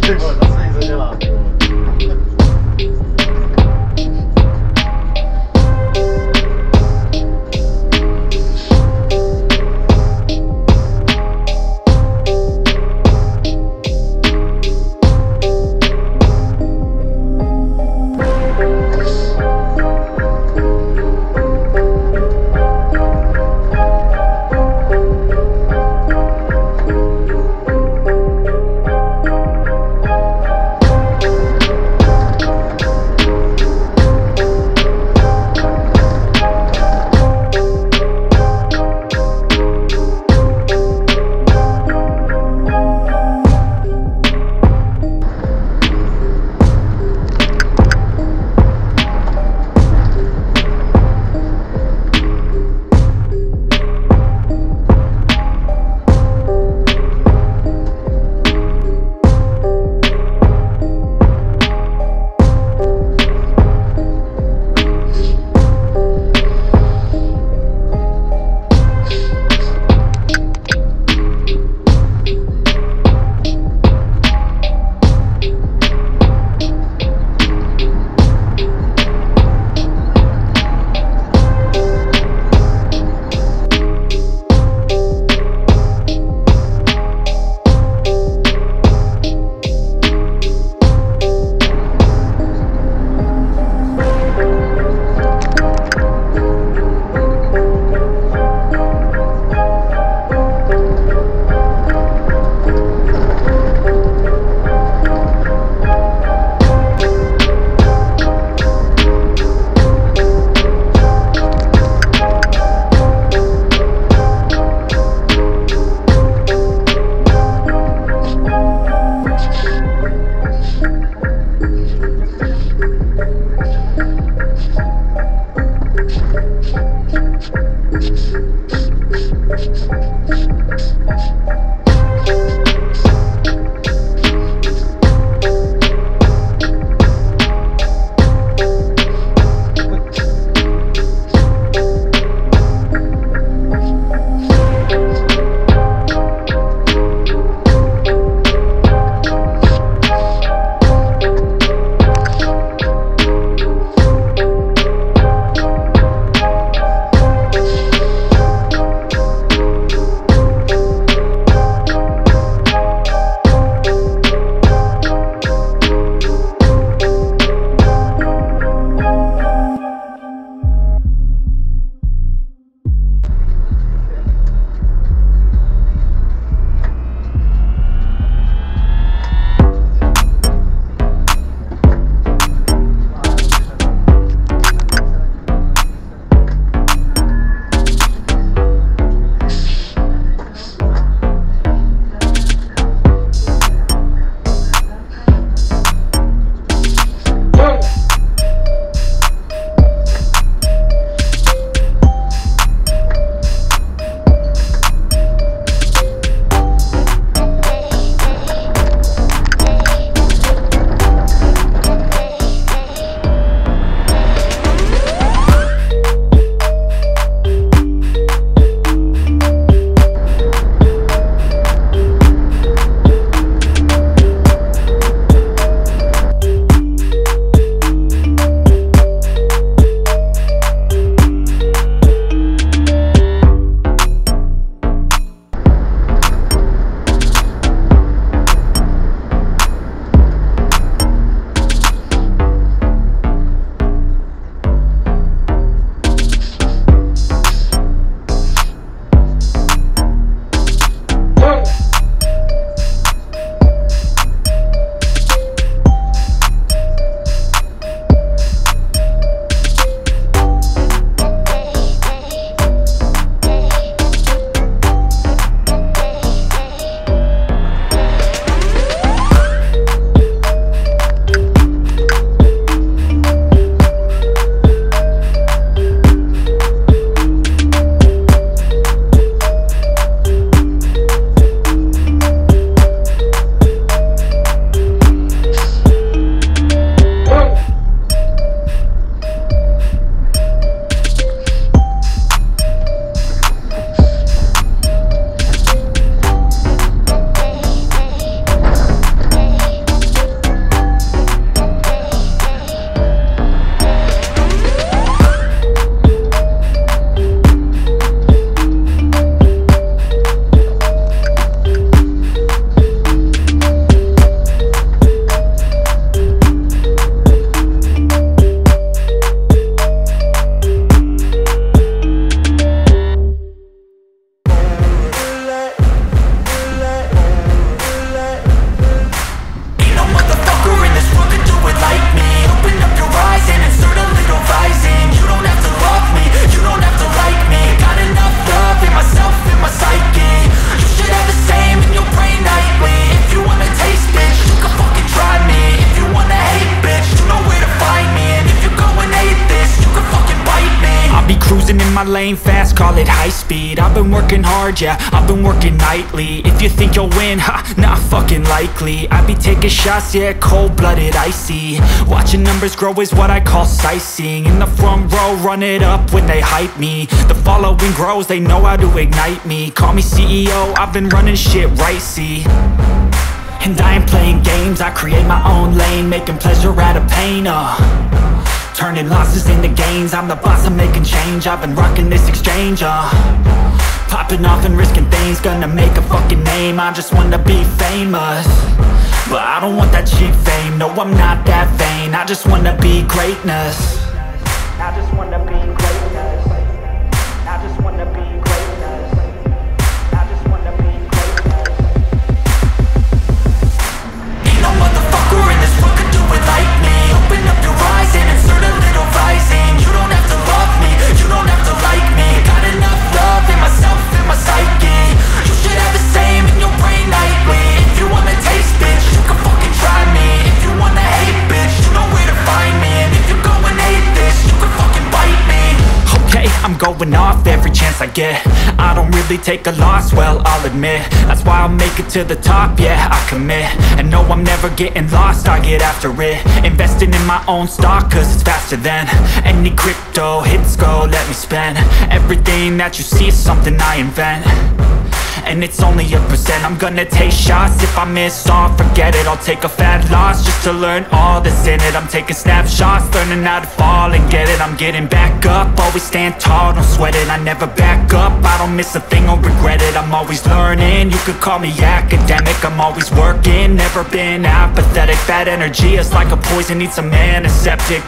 Ty vole, to se nic nedělá, ty vole. my lane fast, call it high speed. I've been working hard, yeah, I've been working nightly. If you think you'll win, ha, not fucking likely. I be taking shots, yeah, cold-blooded, icy. Watching numbers grow is what I call sightseeing. In the front row, run it up when they hype me. The following grows, they know how to ignite me. Call me CEO, I've been running shit right, see. And I ain't playing games, I create my own lane, making pleasure out of pain, turning losses into gains. I'm the boss, I'm making change. I've been rocking this exchange, popping off and risking things. Gonna make a fucking name, I just wanna be famous. But I don't want that cheap fame, no I'm not that vain. I just wanna be greatness. I just wanna be greatness. I just wanna be greatness. I just wanna be greatness. Ain't no motherfucker in this world could do it like me. Open up your eyes and insert a little rising. You don't have to love me, you don't have to like me. Got enough love in myself, in my psyche. You should have the same in your brain nightly. If you wanna taste, bitch, you can fucking try me. If you wanna hate, bitch, you know where to find me. And if you go and hate this, you can fucking bite me. Okay, I'm going off every chance I get. I don't really take a loss, well, I'll admit. That's why I'll make it to the top, yeah, I commit. And no, I'm never getting lost, I get after it. Investing in my own stock, cause it's faster than any crypto hits go, let me spend. Everything that you see is something I invent. And it's only a percent. I'm gonna take shots. If I miss all, forget it. I'll take a fat loss just to learn all that's in it. I'm taking snapshots, learning how to fall and get it. I'm getting back up, always stand tall, don't sweat it. I never back up, I don't miss a thing or regret it. I'm always learning, you could call me academic. I'm always working, never been apathetic. Bad energy is like a poison, needs some antiseptic.